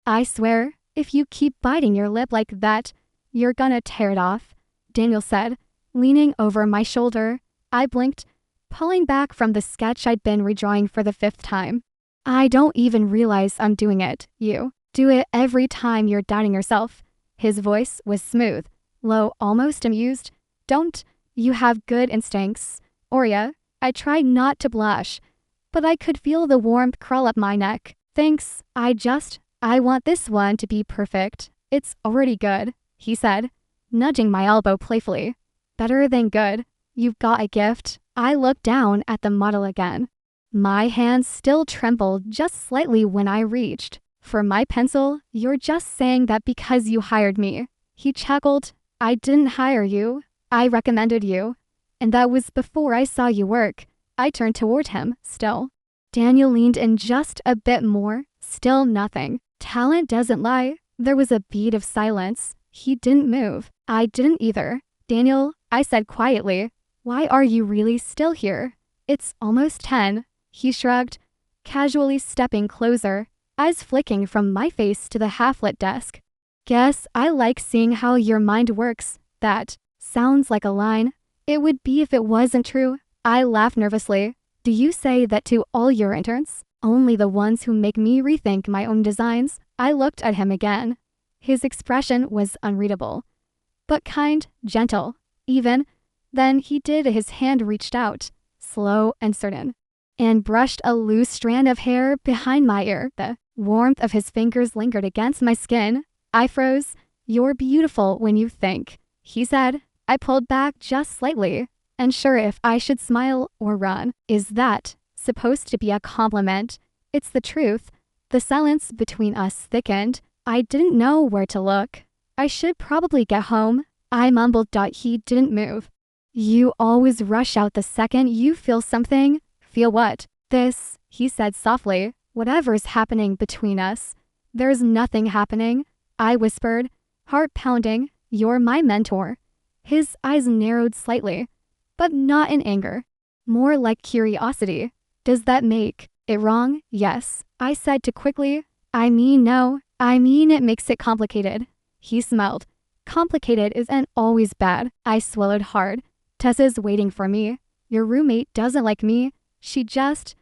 I swear, if you keep biting your lip like that, you're gonna tear it off, Daniel said, leaning over my shoulder. I blinked, pulling back from the sketch I'd been redrawing for the 5th time. I don't even realize I'm doing it. You do it every time you're doubting yourself. His voice was smooth, low, almost amused. Don't you have good instincts, Oria? I tried not to blush, but I could feel the warmth crawl up my neck. Thanks, I want this one to be perfect. It's already good, he said, nudging my elbow playfully. Better than good. You've got a gift. I looked down at the model again. My hands still trembled just slightly when I reached for my pencil. You're just saying that because you hired me, he chuckled. I didn't hire you. I recommended you. And that was before I saw you work. I turned toward him, still. Daniel leaned in just a bit more. Still nothing. Talent doesn't lie. There was a beat of silence. He didn't move. I didn't either. Daniel, I said quietly, why are you really still here? It's almost 10. He shrugged, casually stepping closer, eyes flicking from my face to the half-lit desk. Guess I like seeing how your mind works. That sounds like a line. It would be if it wasn't true. I laughed nervously. Do you say that to all your interns? Only the ones who make me rethink my own designs? I looked at him again. His expression was unreadable, but kind, gentle. Even then his hand reached out, slow and certain, and brushed a loose strand of hair behind my ear. The warmth of his fingers lingered against my skin. I froze. You're beautiful when you think, he said. I pulled back just slightly, unsure if I should smile or run. Is that supposed to be a compliment? It's the truth. The silence between us thickened. I didn't know where to look. I should probably get home, I mumbled. He didn't move. You always rush out the second you feel something. Feel what? This, he said softly. Whatever's happening between us. There's nothing happening, I whispered, heart pounding. You're my mentor. His eyes narrowed slightly, but not in anger. More like curiosity. Does that make it wrong? Yes, I said too quickly. I mean no. I mean it makes it complicated. He smiled. Complicated isn't always bad. I swallowed hard. Tessa's waiting for me. Your roommate doesn't like me. She just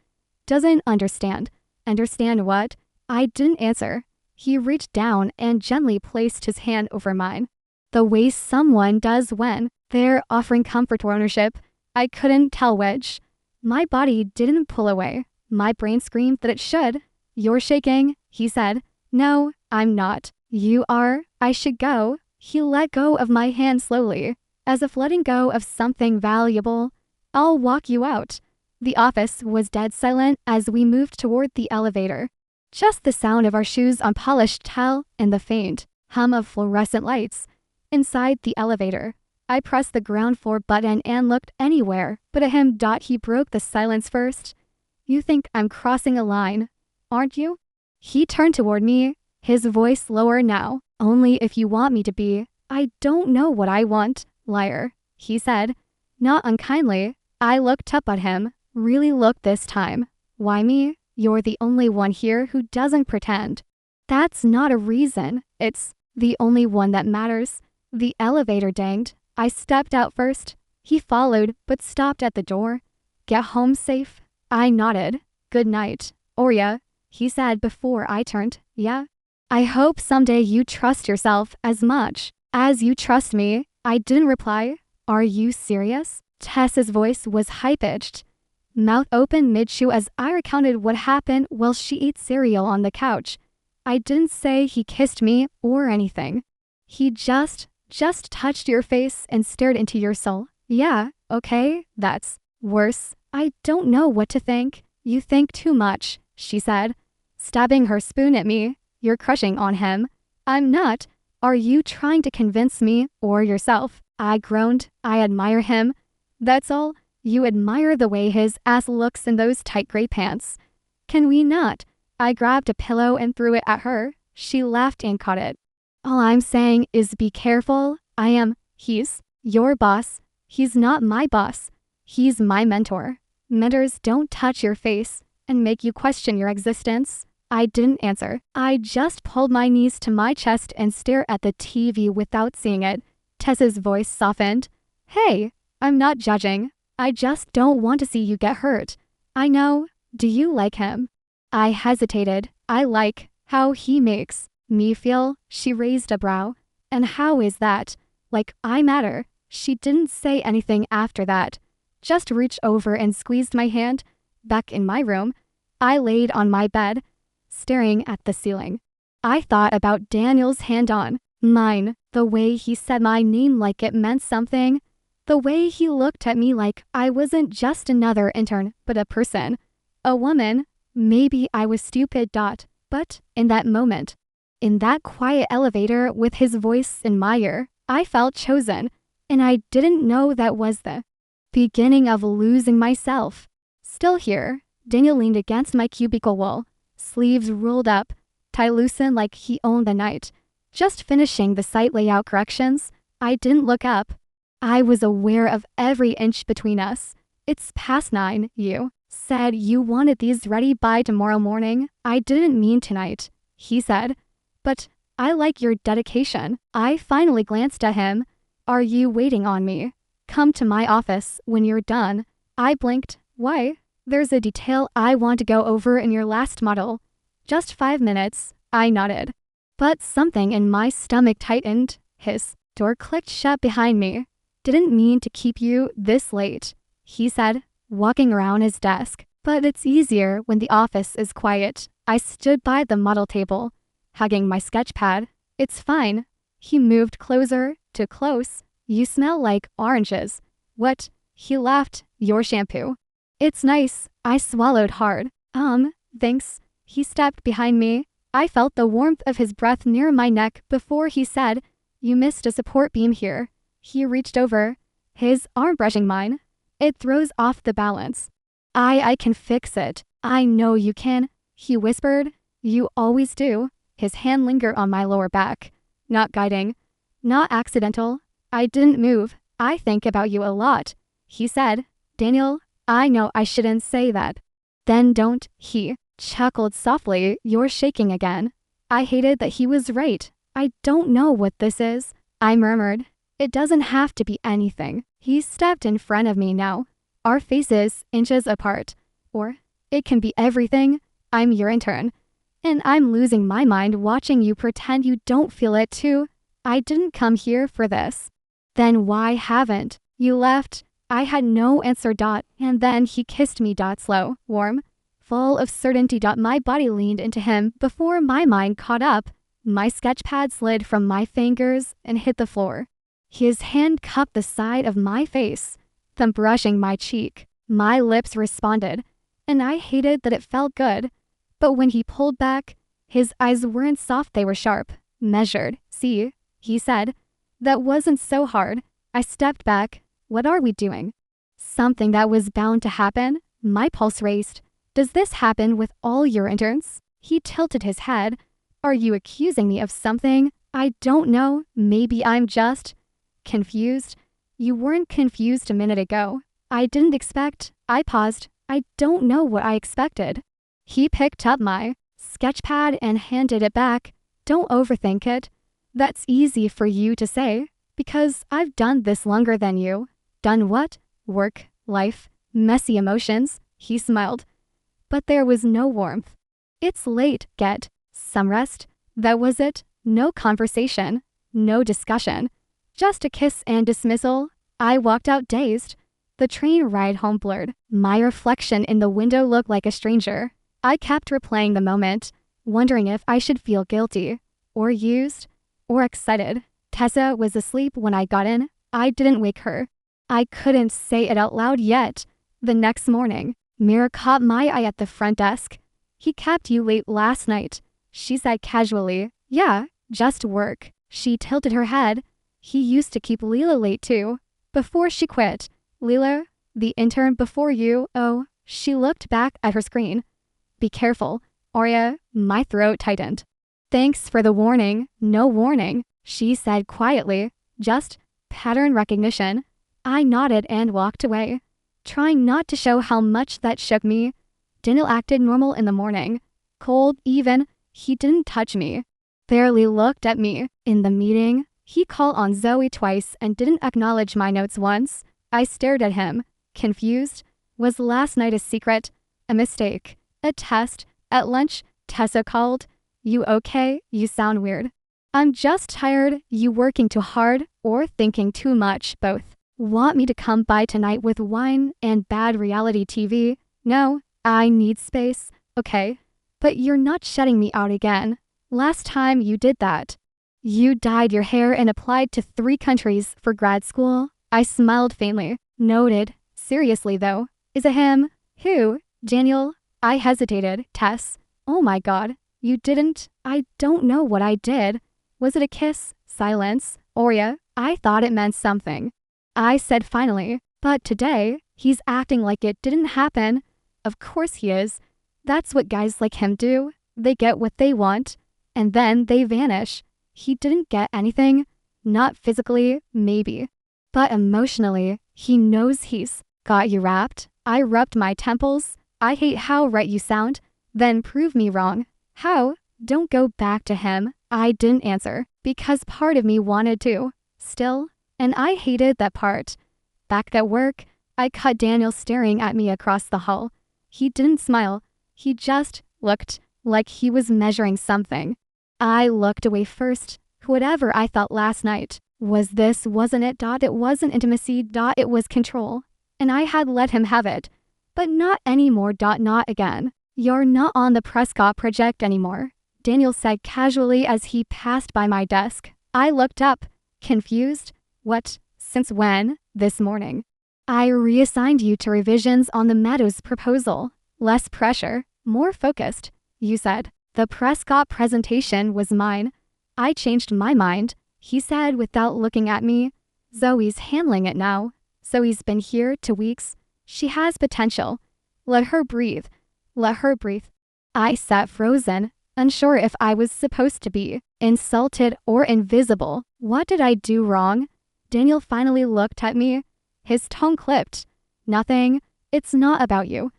doesn't understand. Understand what? I didn't answer. He reached down and gently placed his hand over mine. The way someone does when they're offering comfort or ownership. I couldn't tell which. My body didn't pull away. My brain screamed that it should. You're shaking, he said. No, I'm not. You are. I should go. He let go of my hand slowly, as if letting go of something valuable. I'll walk you out. The office was dead silent as we moved toward the elevator. Just the sound of our shoes on polished tile and the faint hum of fluorescent lights inside the elevator. I pressed the ground floor button and looked anywhere but at him. He broke the silence first. You think I'm crossing a line, aren't you? He turned toward me, his voice lower now. Only if you want me to be. I don't know what I want, liar, he said, not unkindly. I looked up at him, really looked this time. Why me? You're the only one here who doesn't pretend. That's not a reason. It's the only one that matters. The elevator dinged. I stepped out first. He followed, but stopped at the door. Get home safe? I nodded. Good night, Oria, he said before I turned. Yeah. I hope someday you trust yourself as much as you trust me. I didn't reply. Are you serious? Tessa's voice was high-pitched, mouth open mid-chew as I recounted what happened while she ate cereal on the couch. I didn't say he kissed me or anything. He just touched your face and stared into your soul. Yeah, okay, that's worse. I don't know what to think. You think too much, she said, stabbing her spoon at me. You're crushing on him. I'm not. Are you trying to convince me or yourself? I groaned. I admire him. That's all. You admire the way his ass looks in those tight gray pants. Can we not? I grabbed a pillow and threw it at her. She laughed and caught it. All I'm saying is be careful. He's your boss. He's not my boss. He's my mentor. Mentors don't touch your face and make you question your existence. I didn't answer. I just pulled my knees to my chest and stared at the TV without seeing it. Tessa's voice softened. Hey, I'm not judging. I just don't want to see you get hurt. I know. Do you like him? I hesitated. I like how he makes me feel. She raised a brow. And how is that? Like I matter. She didn't say anything after that. Just reached over and squeezed my hand. Back in my room, I laid on my bed, staring at the ceiling. I thought about Daniel's hand on mine, the way he said my name like it meant something, the way he looked at me like I wasn't just another intern, but a person, a woman. Maybe I was stupid. But in that moment, in that quiet elevator with his voice in my ear, I felt chosen, and I didn't know that was the beginning of losing myself. Still here, Daniel leaned against my cubicle wall, sleeves rolled up, tie loosened like he owned the night. Just finishing the site layout corrections, I didn't look up. I was aware of every inch between us. It's past 9, you said you wanted these ready by tomorrow morning. I didn't mean tonight, he said. But I like your dedication. I finally glanced at him. Are you waiting on me? Come to my office when you're done. I blinked. Why? There's a detail I want to go over in your last model. Just 5 minutes, I nodded. But something in my stomach tightened. His door clicked shut behind me. Didn't mean to keep you this late, he said, walking around his desk. But it's easier when the office is quiet. I stood by the model table, hugging my sketch pad. It's fine. He moved closer to close. You smell like oranges. What? He laughed. Your shampoo. It's nice. I swallowed hard. Thanks. He stepped behind me. I felt the warmth of his breath near my neck before he said, you missed a support beam here. He reached over, his arm brushing mine. It throws off the balance. I can fix it. I know you can, he whispered. You always do. His hand lingered on my lower back. Not guiding. Not accidental. I didn't move. I think about you a lot, he said. Daniel, I know I shouldn't say that. Then don't, he chuckled softly. You're shaking again. I hated that he was right. I don't know what this is, I murmured. It doesn't have to be anything. He stepped in front of me now, our faces inches apart. Or it can be everything. I'm your intern. And I'm losing my mind watching you pretend you don't feel it too. I didn't come here for this. Then why haven't you left? I had no answer. And then he kissed me. Slow, warm, full of certainty. My body leaned into him before my mind caught up. My sketch pad slid from my fingers and hit the floor. His hand cupped the side of my face, then brushing my cheek. My lips responded, and I hated that it felt good. But when he pulled back, his eyes weren't soft, they were sharp, measured. See, he said. That wasn't so hard. I stepped back. What are we doing? Something that was bound to happen. My pulse raced. Does this happen with all your interns? He tilted his head. Are you accusing me of something? I don't know. Maybe I'm just confused. You weren't confused a minute ago. I didn't expect. I paused. I don't know what I expected. He picked up my sketch pad and handed it back. Don't overthink it. That's easy for you to say, because I've done this longer than you. Done what? Work, life, messy emotions, he smiled. But there was no warmth. It's late, get some rest. That was it. No conversation, no discussion. Just a kiss and dismissal. I walked out dazed. The train ride home blurred. My reflection in the window looked like a stranger. I kept replaying the moment, wondering if I should feel guilty, or used, or excited. Tessa was asleep when I got in. I didn't wake her. I couldn't say it out loud yet. The next morning, Mira caught my eye at the front desk. He kept you late last night, she said casually. Yeah, just work. She tilted her head. He used to keep Leela late too, before she quit. Leela, the intern before you. Oh, she looked back at her screen. Be careful, Arya. My throat tightened. Thanks for the warning. No warning, she said quietly. Just pattern recognition. I nodded and walked away, trying not to show how much that shook me. Daniel acted normal in the morning. Cold even. He didn't touch me. Barely looked at me. In the meeting, he called on Zoe twice and didn't acknowledge my notes once. I stared at him, confused. Was last night a secret? A mistake? A test? At lunch, Tessa called. You okay? You sound weird. I'm just tired. You working too hard or thinking too much? Both. Want me to come by tonight with wine and bad reality TV? No, I need space. Okay. But you're not shutting me out again. Last time you did that, you dyed your hair and applied to 3 countries for grad school. I smiled faintly. Noted. Seriously though, is it him? Who? Daniel? I hesitated. Tess. Oh my god. You didn't? I don't know what I did. Was it a kiss? Silence. Oria. I thought it meant something. I said finally. But today, he's acting like it didn't happen. Of course he is. That's what guys like him do. They get what they want, and then they vanish. He didn't get anything. Not physically, maybe. But emotionally, he knows he's got you wrapped. I rubbed my temples. I hate how right you sound. Then prove me wrong. How? Don't go back to him. I didn't answer, because part of me wanted to. Still, and I hated that part. Back at work, I caught Daniel staring at me across the hall. He didn't smile. He just looked like he was measuring something. I looked away first. Whatever I thought last night was this, wasn't it? It wasn't intimacy. It was control. And I had let him have it. But not anymore. Not again. You're not on the Prescott project anymore, Daniel said casually as he passed by my desk. I looked up, confused. What? Since when? This morning. I reassigned you to revisions on the Meadows proposal. Less pressure, more focused, you said. The Prescott presentation was mine. I changed my mind, he said without looking at me. Zoe's handling it now. Zoe's been here 2 weeks. She has potential. Let her breathe. Let her breathe. I sat frozen, unsure if I was supposed to be insulted or invisible. What did I do wrong? Daniel finally looked at me. His tone clipped. Nothing. It's not about you.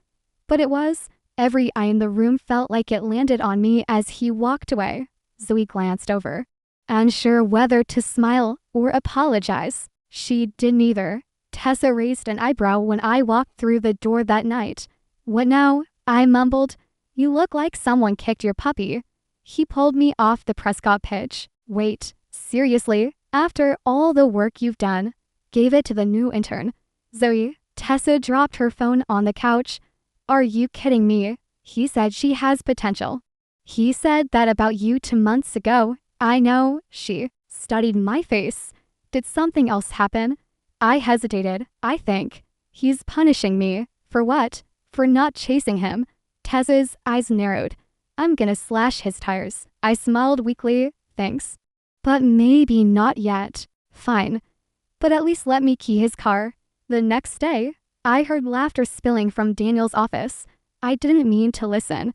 But it was. Every eye in the room felt like it landed on me as he walked away. Zoe glanced over, unsure whether to smile or apologize. She did neither. Tessa raised an eyebrow when I walked through the door that night. What now? I mumbled. You look like someone kicked your puppy. He pulled me off the Prescott pitch. Wait, seriously? After all the work you've done? Gave it to the new intern. Zoe. Tessa dropped her phone on the couch. Are you kidding me? He said she has potential. He said that about you 2 months ago. I know. She studied my face. Did something else happen? I hesitated. I think he's punishing me. For what? For not chasing him. Tessa's eyes narrowed. I'm gonna slash his tires. I smiled weakly. Thanks. But maybe not yet. Fine. But at least let me key his car. The next day, I heard laughter spilling from Daniel's office. I didn't mean to listen.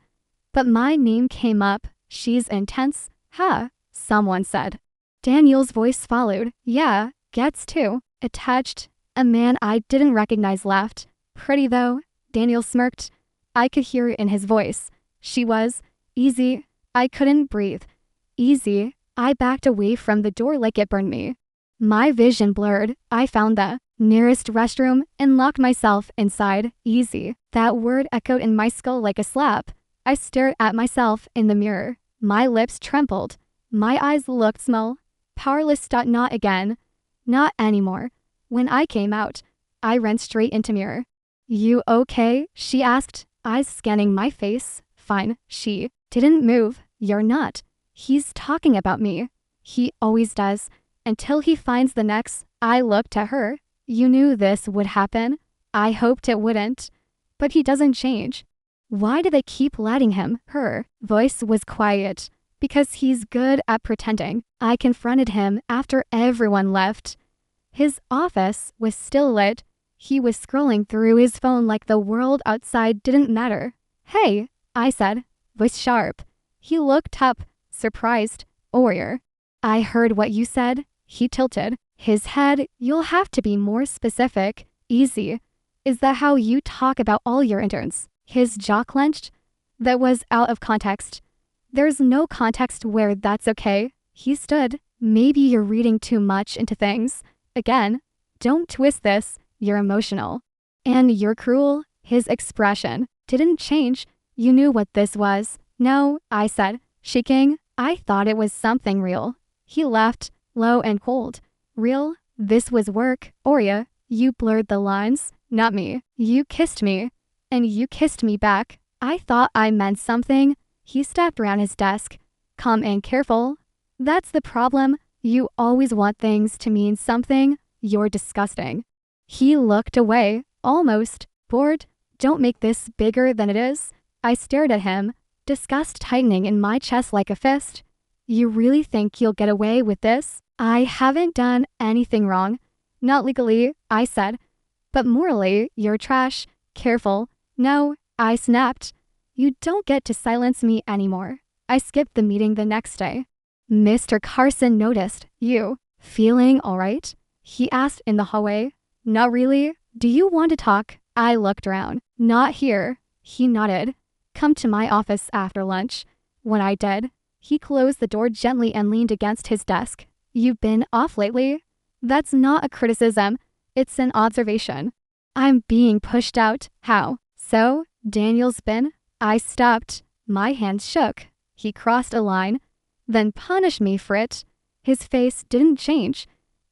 But my name came up. She's intense. Huh? Someone said. Daniel's voice followed. Yeah, gets too. Attached. A man I didn't recognize laughed. Pretty though. Daniel smirked. I could hear it in his voice. She was. Easy. I couldn't breathe. Easy. I backed away from the door like it burned me. My vision blurred. I found the nearest restroom and locked myself inside. Easy. That word echoed in my skull like a slap. I stared at myself in the mirror. My lips trembled. My eyes looked small. Powerless. Not again. Not anymore. When I came out, I ran straight into mirror. You okay? She asked, eyes scanning my face. Fine. She didn't move. You're not. He's talking about me. He always does. Until he finds the next. I looked at her. You knew this would happen. I hoped it wouldn't. But he doesn't change. Why do they keep letting him? Her voice was quiet. Because he's good at pretending. I confronted him after everyone left. His office was still lit. He was scrolling through his phone like the world outside didn't matter. Hey, I said, voice sharp. He looked up, surprised. Warrior. I heard what you said. He tilted his head. You'll have to be more specific. Easy. Is that how you talk about all your interns? His jaw clenched. That was out of context. There's no context where that's okay. He stood. Maybe you're reading too much into things. Again, don't twist this. You're emotional. And you're cruel. His expression didn't change. You knew what this was. No, I said, shaking. I thought it was something real. He laughed, low and cold. Real? This was work, Oria. You blurred the lines, not me. You kissed me. And you kissed me back. I thought I meant something. He stepped around his desk. Calm and careful. That's the problem. You always want things to mean something. You're disgusting. He looked away, almost bored. Don't make this bigger than it is. I stared at him, disgust tightening in my chest like a fist. You really think you'll get away with this? I haven't done anything wrong. Not legally, I said. But morally, you're trash. Careful. No, I snapped. You don't get to silence me anymore. I skipped the meeting the next day. Mr. Carson noticed. You feeling all right? He asked in the hallway. Not really. Do you want to talk? I looked around. Not here. He nodded. Come to my office after lunch. When I did, he closed the door gently and leaned against his desk. You've been off lately? That's not a criticism. It's an observation. I'm being pushed out. How? So, Daniel's been? I stopped. My hands shook. He crossed a line. Then punished me for it. His face didn't change,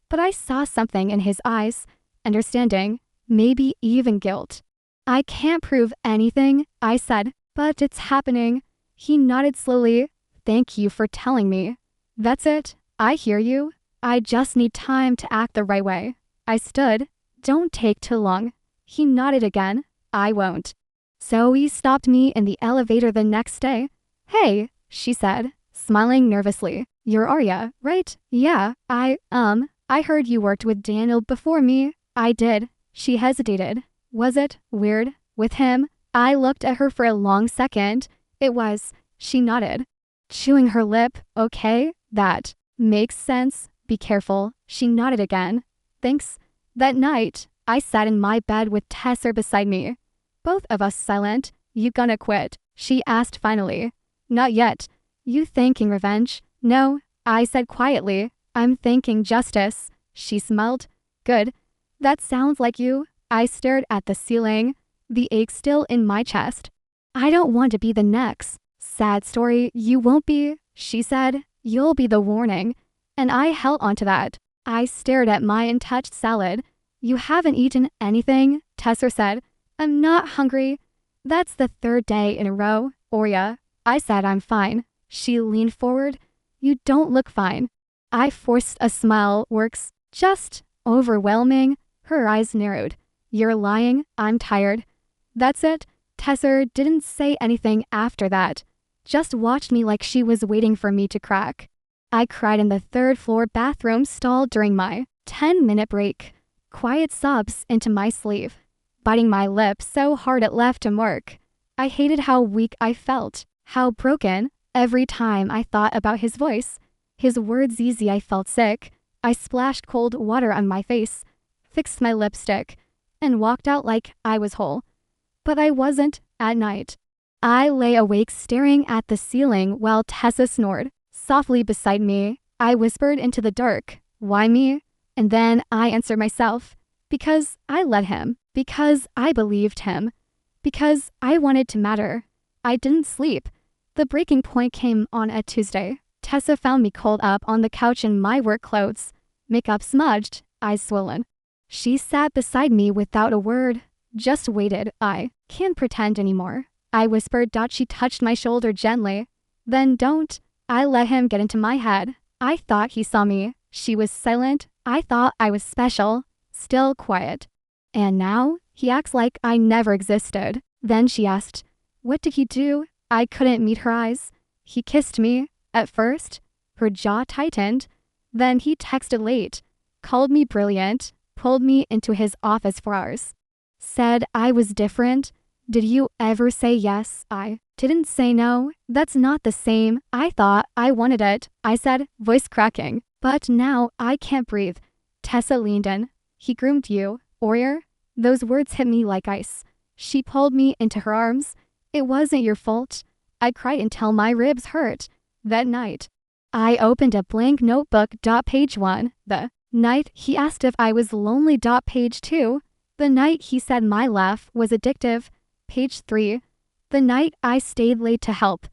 but I saw something in his eyes. Understanding, maybe even guilt. I can't prove anything, I said, but it's happening. He nodded slowly. Thank you for telling me. That's it. I hear you. I just need time to act the right way. I stood. Don't take too long. He nodded again. I won't. So he stopped me in the elevator the next day. Hey, she said, smiling nervously. You're Arya, right? Yeah, I heard you worked with Daniel before me. I did. She hesitated. Was it weird with him? I looked at her for a long second. It was. She nodded, chewing her lip. Okay, that makes sense. Be careful. She nodded again. Thanks. That night, I sat in my bed with Tessa beside me. Both of us silent. You gonna quit? She asked finally. Not yet. You thinking revenge? No, I said quietly. I'm thinking justice. She smiled. Good. That sounds like you. I stared at the ceiling, the ache still in my chest. I don't want to be the next. Sad story. You won't be, she said. You'll be the warning. And I held onto that. I stared at my untouched salad. You haven't eaten anything, Tessa said. I'm not hungry. That's the third day in a row, Oria. I said I'm fine. She leaned forward. You don't look fine. I forced a smile. Works. Just overwhelming. Her eyes narrowed. You're lying. I'm tired. That's it. Tessa didn't say anything after that. Just watched me like she was waiting for me to crack. I cried in the third-floor bathroom stall during my 10-minute break. Quiet sobs into my sleeve, biting my lip so hard it left a mark. I hated how weak I felt, how broken. Every time I thought about his voice, his words easy, I felt sick. I splashed cold water on my face, fixed my lipstick, and walked out like I was whole. But I wasn't. At night, I lay awake staring at the ceiling while Tessa snored softly beside me. I whispered into the dark, why me? And then I answered myself, because I let him, because I believed him, because I wanted to matter. I didn't sleep. The breaking point came on a Tuesday. Tessa found me curled up on the couch in my work clothes, makeup smudged, eyes swollen. She sat beside me without a word, just waited. I can't pretend anymore. I whispered. She touched my shoulder gently. Then don't. I let him get into my head. I thought he saw me. She was silent. I thought I was special, still quiet. And now he acts like I never existed. Then she asked, what did he do? I couldn't meet her eyes. He kissed me. At first, her jaw tightened. Then he texted late, called me brilliant, pulled me into his office for hours. Said I was different. Did you ever say yes? I didn't say no. That's not the same. I thought I wanted it. I said, voice cracking. But now I can't breathe. Tessa leaned in. He groomed you, Oria? Those words hit me like ice. She pulled me into her arms. It wasn't your fault. I cried until my ribs hurt. That night, I opened a blank notebook. Page 1. The night he asked if I was lonely. Page 2. The night he said my laugh was addictive. Page 3. The night I stayed late to help,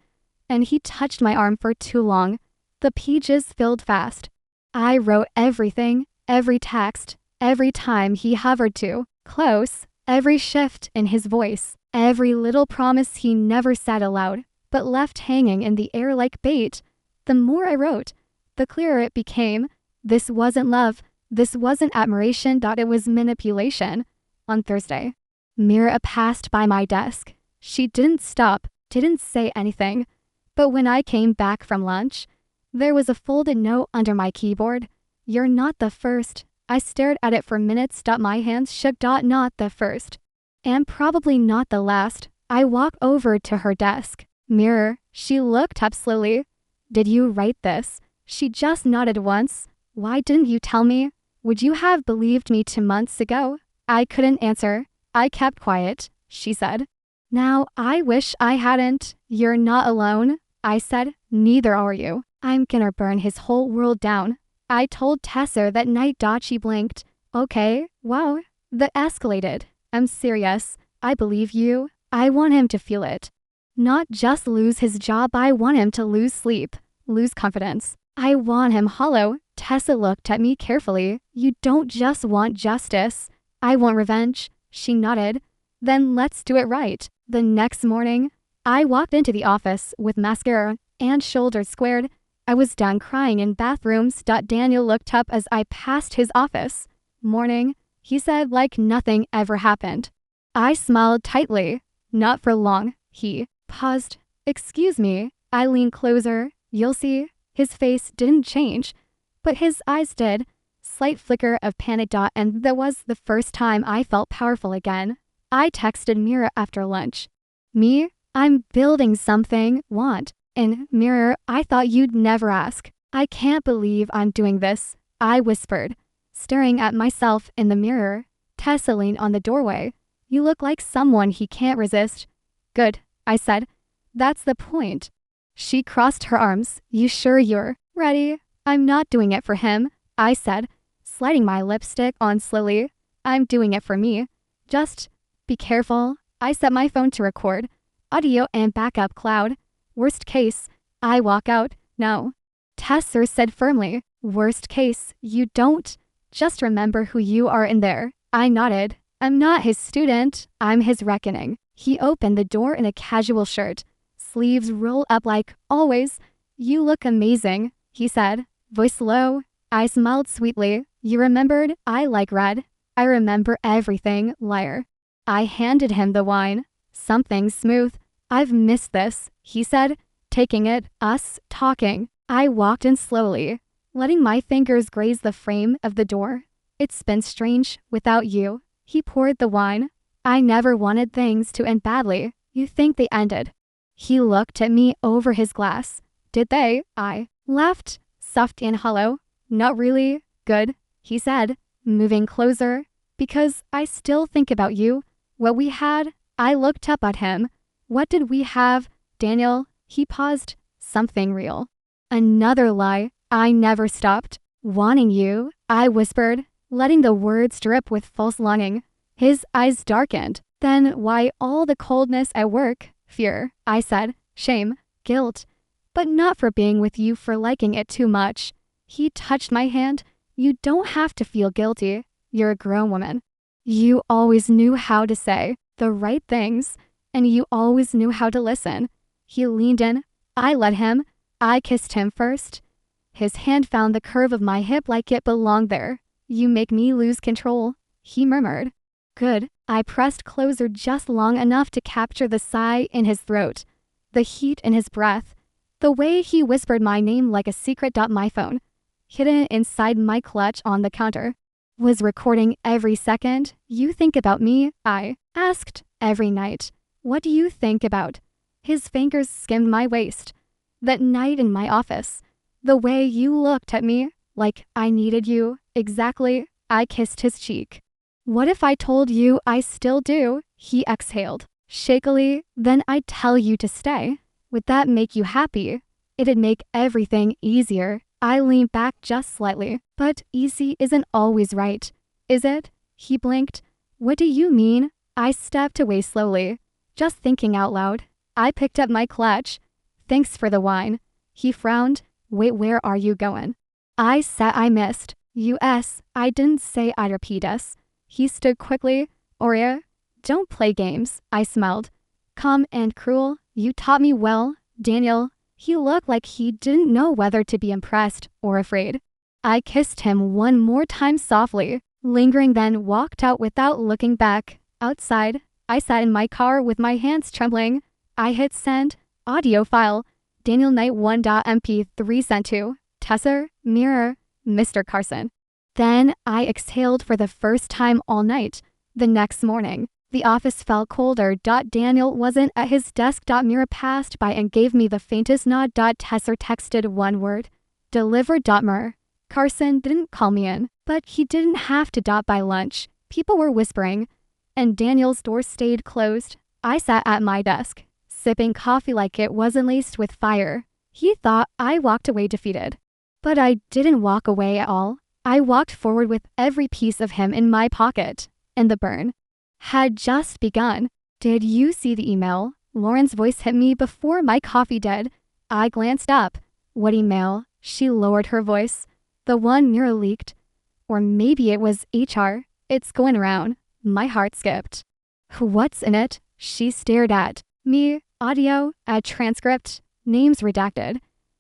and he touched my arm for too long. The pages filled fast. I wrote everything, every text, every time he hovered too close, every shift in his voice, every little promise he never said aloud, but left hanging in the air like bait. The more I wrote, the clearer it became. This wasn't love. This wasn't admiration. It was manipulation. On Thursday, Mira passed by my desk. She didn't stop, didn't say anything. But when I came back from lunch, there was a folded note under my keyboard. You're not the first. I stared at it for minutes. My hands shook. Not the first. And probably not the last. I walked over to her desk. Mirror. She looked up slowly. Did you write this? She just nodded once. Why didn't you tell me? Would you have believed me 2 months ago? I couldn't answer. I kept quiet. She said, now I wish I hadn't. You're not alone. I said, neither are you. I'm gonna burn his whole world down. I told Tessa that night. She blinked. Okay, wow. That escalated. I'm serious. I believe you. I want him to feel it. Not just lose his job. I want him to lose sleep, lose confidence. I want him hollow. Tessa looked at me carefully. You don't just want justice. I want revenge. She nodded. Then let's do it right. The next morning, I walked into the office with mascara and shoulders squared. I was done crying in bathrooms. Daniel looked up as I passed his office. Morning, he said, like nothing ever happened. I smiled tightly. Not for long. He paused. Excuse me. I leaned closer. You'll see. His face didn't change, but his eyes did. Slight flicker of panic. And that was the first time I felt powerful again. I texted Mira after lunch. Me? I'm building something. Want? And Mirror, I thought you'd never ask. I can't believe I'm doing this. I whispered, staring at myself in the mirror. Tessa leaned on the doorway. You look like someone he can't resist. Good, I said. That's the point. She crossed her arms. You sure you're ready? I'm not doing it for him, I said, sliding my lipstick on slowly. I'm doing it for me. Just be careful. I set my phone to record audio and backup cloud. Worst case, I walk out. No. Tessa said firmly. Worst case, you don't. Just remember who you are in there. I nodded. I'm not his student. I'm his reckoning. He opened the door in a casual shirt. Sleeves rolled up like always. You look amazing, he said, voice low. I smiled sweetly. You remembered? I like red. I remember everything, liar. I handed him the wine. Something smooth. I've missed this, he said, taking it, us talking. I walked in slowly, letting my fingers graze the frame of the door. It's been strange without you. He poured the wine. I never wanted things to end badly. You think they ended? He looked at me over his glass. Did they? I laughed, soft and hollow. Not really. Good, he said, moving closer. Because I still think about you. What we had. I looked up at him. What did we have, Daniel? He paused. Something real. Another lie. I never stopped wanting you, I whispered, letting the words drip with false longing. His eyes darkened. Then why all the coldness at work? Fear, I said. Shame, guilt. But not for being with you, for liking it too much. He touched my hand. You don't have to feel guilty. You're a grown woman. You always knew how to say the right things, and you always knew how to listen. He leaned in. I let him. I kissed him first. His hand found the curve of my hip like it belonged there. You make me lose control, he murmured. Good. I pressed closer just long enough to capture the sigh in his throat, the heat in his breath, the way he whispered my name like a secret. My phone, hidden inside my clutch on the counter, was recording every second. You think about me? I asked. Every night. What do you think about? His fingers skimmed my waist. That night in my office. The way you looked at me, like I needed you. Exactly. I kissed his cheek. What if I told you I still do? He exhaled. shakily. Then I'd tell you to stay. Would that make you happy? It'd make everything easier. I leaned back just slightly. But easy isn't always right, is it? He blinked. What do you mean? I stepped away slowly, just thinking out loud. I picked up my clutch. Thanks for the wine. He frowned. Wait, where are you going? I said I missed. US. I didn't say I'd repeat us. He stood quickly. Oria, don't play games. I smiled. Calm and cruel. You taught me well, Daniel. He looked like he didn't know whether to be impressed or afraid. I kissed him one more time softly, lingering, then walked out without looking back. Outside, I sat in my car with my hands trembling. I hit send. Audio file. Daniel Knight 1.mp3 sent to Tessa, Mirror, Mr. Carson. Then I exhaled for the first time all night. The next morning, the office felt colder. Daniel wasn't at his desk. Mirror passed by and gave me the faintest nod. Tessa texted one word. Delivered. Mer. Carson didn't call me in, but he didn't have to. By lunch, people were whispering, and Daniel's door stayed closed. I sat at my desk, sipping coffee like it wasn't laced with fire. He thought I walked away defeated. But I didn't walk away at all. I walked forward with every piece of him in my pocket, and the burn had just begun. Did you see the email? Lauren's voice hit me before my coffee did. I glanced up. What email? She lowered her voice. The one Mira leaked. Or maybe it was HR. It's going around. My heart skipped. What's in it? She stared at me. Audio, a transcript, names redacted.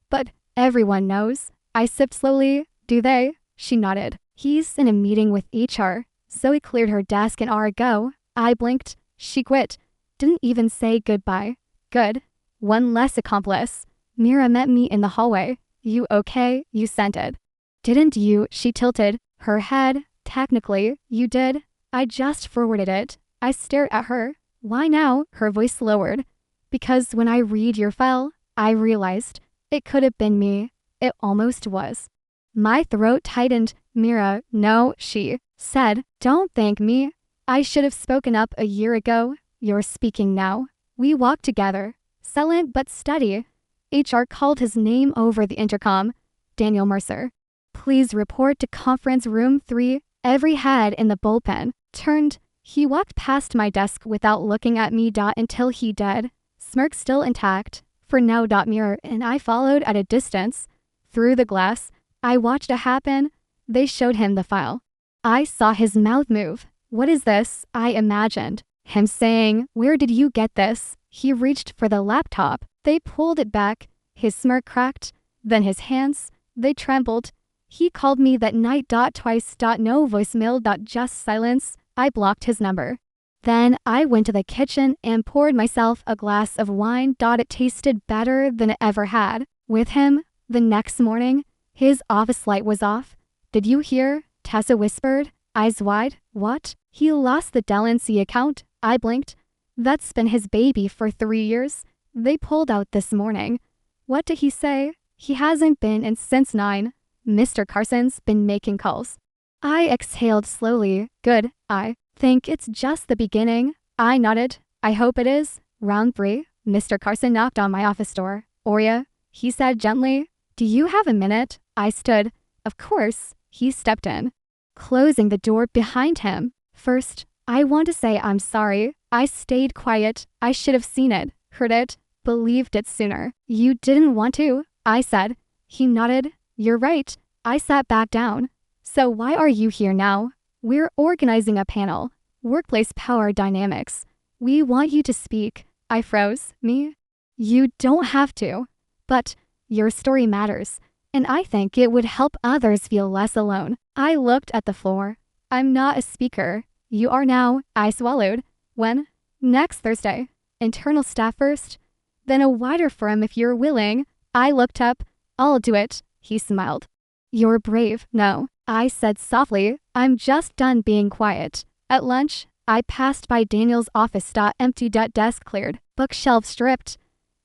But everyone knows. I sipped slowly. Do they? She nodded. He's in a meeting with HR. Zoe cleared her desk an hour ago. I blinked. She quit. Didn't even say goodbye. Good. One less accomplice. Mira met me in the hallway. You okay? You sent it. Didn't you? She tilted her head. Technically, you did. I just forwarded it. I stared at her. Why now? Her voice lowered. Because when I read your file, I realized it could have been me. It almost was. My throat tightened. Mira, no, she said, don't thank me. I should have spoken up a year ago. You're speaking now. We walked together, silent but steady. HR called his name over the intercom. Daniel Mercer. Please report to conference room 3. Every head in the bullpen turned. He walked past my desk without looking at me. Until he did. Smirk still intact. For now. Mirror and I followed at a distance. Through the glass, I watched it happen. They showed him the file. I saw his mouth move. What is this? I imagined him saying, where did you get this? He reached for the laptop. They pulled it back. His smirk cracked. Then his hands, they trembled. He called me that night. Twice. No voicemail. Just silence. I blocked his number. Then I went to the kitchen and poured myself a glass of wine. It tasted better than it ever had. With him, the next morning, his office light was off. Did you hear? Tessa whispered, eyes wide. What? He lost the Delancey account. I blinked. That's been his baby for 3 years. They pulled out this morning. What did he say? He hasn't been in since 9. Mr. Carson's been making calls. I exhaled slowly. Good. I think it's just the beginning. I nodded. I hope it is. Round 3. Mr. Carson knocked on my office door. Oria, he said gently. Do you have a minute? I stood. Of course. He stepped in, closing the door behind him. First, I want to say I'm sorry. I stayed quiet. I should have seen it, heard it, believed it sooner. You didn't want to, I said. He nodded. You're right. I sat back down. So why are you here now? We're organizing a panel. Workplace power dynamics. We want you to speak. I froze. Me? You don't have to. But your story matters. And I think it would help others feel less alone. I looked at the floor. I'm not a speaker. You are now. I swallowed. When? Next Thursday. Internal staff first. Then a wider forum if you're willing. I looked up. I'll do it. He smiled. You're brave. No, I said softly. I'm just done being quiet. At lunch, I passed by Daniel's office. Empty. Desk cleared. Bookshelf stripped.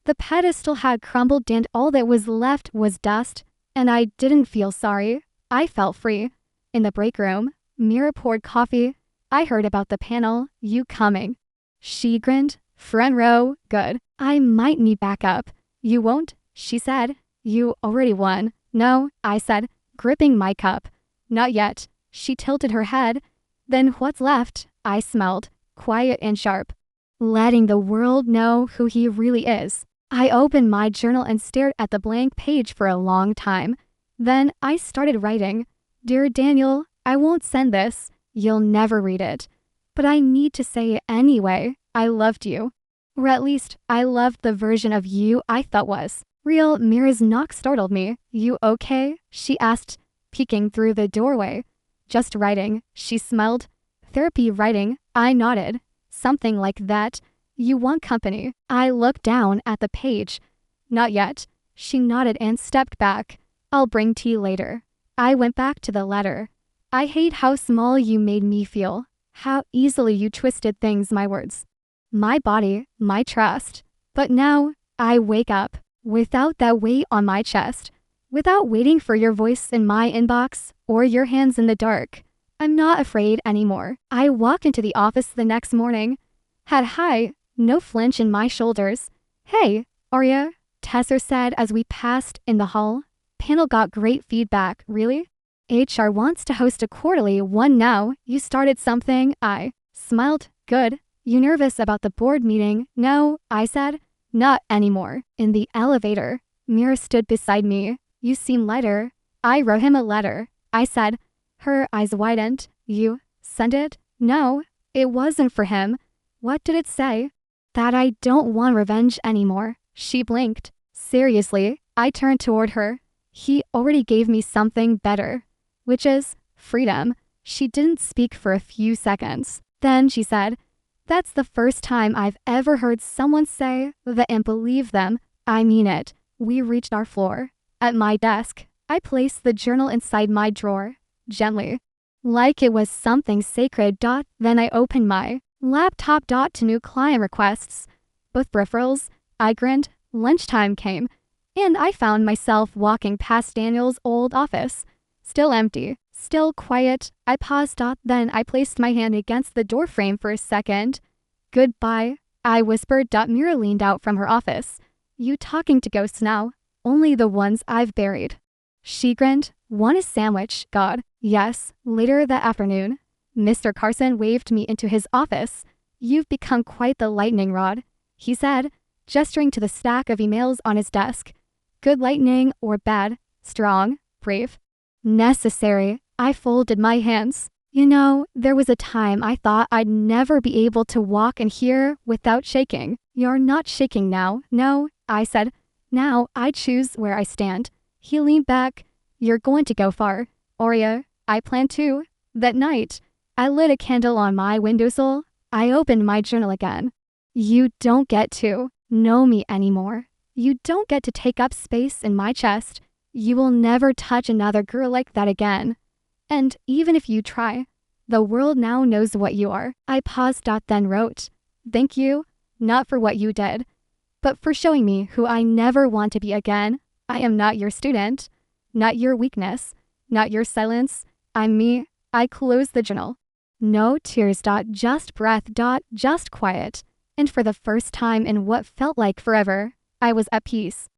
The pedestal had crumbled and all that was left was dust. And I didn't feel sorry. I felt free. In the break room, Mira poured coffee. I heard about the panel. You coming. She grinned. Front row, good. I might need backup. You won't? She said. You already won. No, I said, gripping my cup. Not yet. She tilted her head. Then what's left? I smelled, quiet and sharp. Letting the world know who he really is. I opened my journal and stared at the blank page for a long time. Then I started writing. Dear Daniel, I won't send this. You'll never read it. But I need to say it anyway. I loved you. Or at least, I loved the version of you I thought was real. Mira's knock startled me. You okay? She asked, peeking through the doorway. Just writing, she smiled. Therapy writing, I nodded. Something like that. You want company? I looked down at the page. Not yet. She nodded and stepped back. I'll bring tea later. I went back to the letter. I hate how small you made me feel. How easily you twisted things, my words. My body, my trust. But now, I wake up, without that weight on my chest. Without waiting for your voice in my inbox, or your hands in the dark. I'm not afraid anymore. I walked into the office the next morning. Had high, no flinch in my shoulders. Hey, Arya, Tesser said as we passed in the hall. Panel got great feedback, really? HR wants to host a quarterly one now. You started something. I smiled. Good. You nervous about the board meeting? No, I said. Not anymore. In the elevator, Mira stood beside me. You seem lighter. I wrote him a letter. I said. Her eyes widened. You sent it? No, it wasn't for him. What did it say? That I don't want revenge anymore. She blinked. Seriously, I turned toward her. He already gave me something better. Which is freedom. She didn't speak for a few seconds. Then she said, that's the first time I've ever heard someone say that and believe them. I mean it. We reached our floor. At my desk, I placed the journal inside my drawer, gently. Like it was something sacred. Then I opened my laptop. To new client requests. Both peripherals. I grinned. Lunchtime came, and I found myself walking past Daniel's old office. Still empty, still quiet. I paused. Then I placed my hand against the doorframe for a second. Goodbye, I whispered. Mira leaned out from her office. You talking to ghosts now? Only the ones I've buried. She grinned. Want a sandwich? God. Yes. Later that afternoon, Mr. Carson waved me into his office. You've become quite the lightning rod, he said, gesturing to the stack of emails on his desk. Good lightning or bad? Strong? Brave? Necessary. I folded my hands. You know, there was a time I thought I'd never be able to walk in here without shaking. You're not shaking now. No, I said. Now I choose where I stand. He leaned back. You're going to go far. Arya, I plan to. That night, I lit a candle on my windowsill. I opened my journal again. You don't get to know me anymore. You don't get to take up space in my chest. You will never touch another girl like that again. And even if you try, the world now knows what you are. I paused. Then wrote, thank you, not for what you did, but for showing me who I never want to be again. I am not your student, not your weakness, not your silence. I'm me. I closed the journal. No tears. Just breath. Just quiet. And for the first time in what felt like forever, I was at peace.